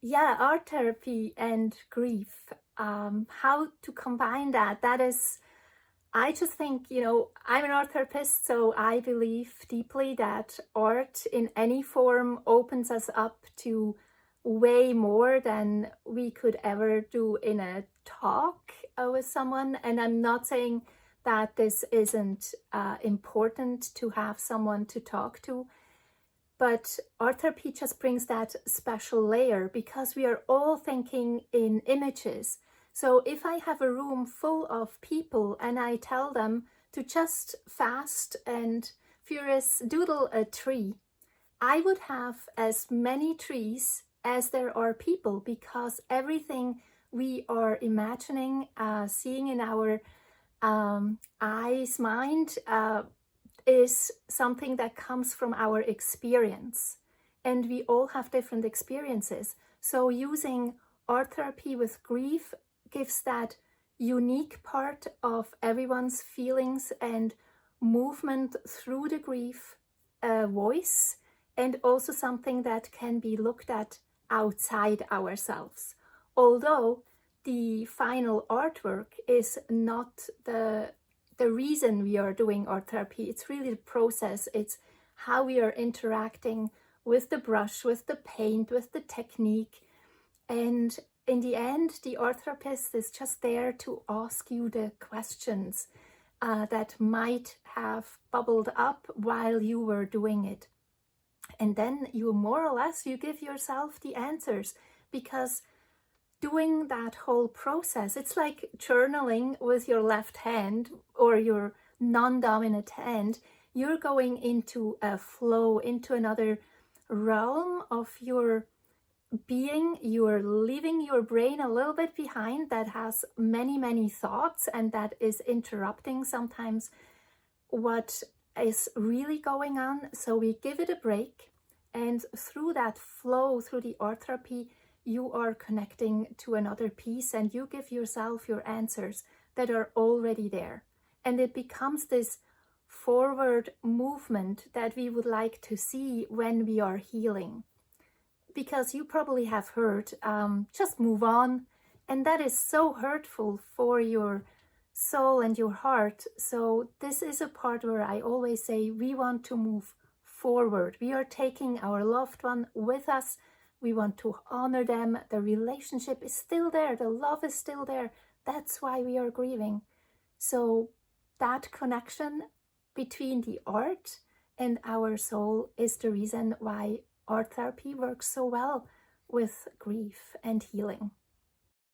Yeah, art therapy and grief. How to combine that? That is, I just think, I'm an art therapist, so I believe deeply that art in any form opens us up to way more than we could ever do in a talk with someone. And I'm not saying that this isn't important to have someone to talk to. But art therapy just brings that special layer because we are all thinking in images. So if I have a room full of people and I tell them to just fast and furious doodle a tree, I would have as many trees as there are people, because everything we are imagining, seeing in our eyes, mind, is something that comes from our experience. And we all have different experiences. So using art therapy with grief gives that unique part of everyone's feelings and movement through the grief voice, and also something that can be looked at outside ourselves. Although the final artwork is not the reason we are doing art therapy. It's really the process. It's how we are interacting with the brush, with the paint, with the technique. And in the end, the art therapist is just there to ask you the questions that might have bubbled up while you were doing it. And then you more or less, you give yourself the answers, because doing that whole process, it's like journaling with your left hand or your non-dominant hand. You're going into a flow, into another realm of your being. You're leaving your brain a little bit behind that has many, many thoughts and that is interrupting sometimes what is really going on. So we give it a break, and through that flow, through the art therapy, you are connecting to another piece and you give yourself your answers that are already there. And it becomes this forward movement that we would like to see when we are healing. Because you probably have heard, just move on. And that is so hurtful for your soul and your heart. So this is a part where I always say we want to move forward. We are taking our loved one with us. We want to honor them. The relationship is still there. The love is still there. That's why we are grieving. So that connection between the art and our soul is the reason why art therapy works so well with grief and healing.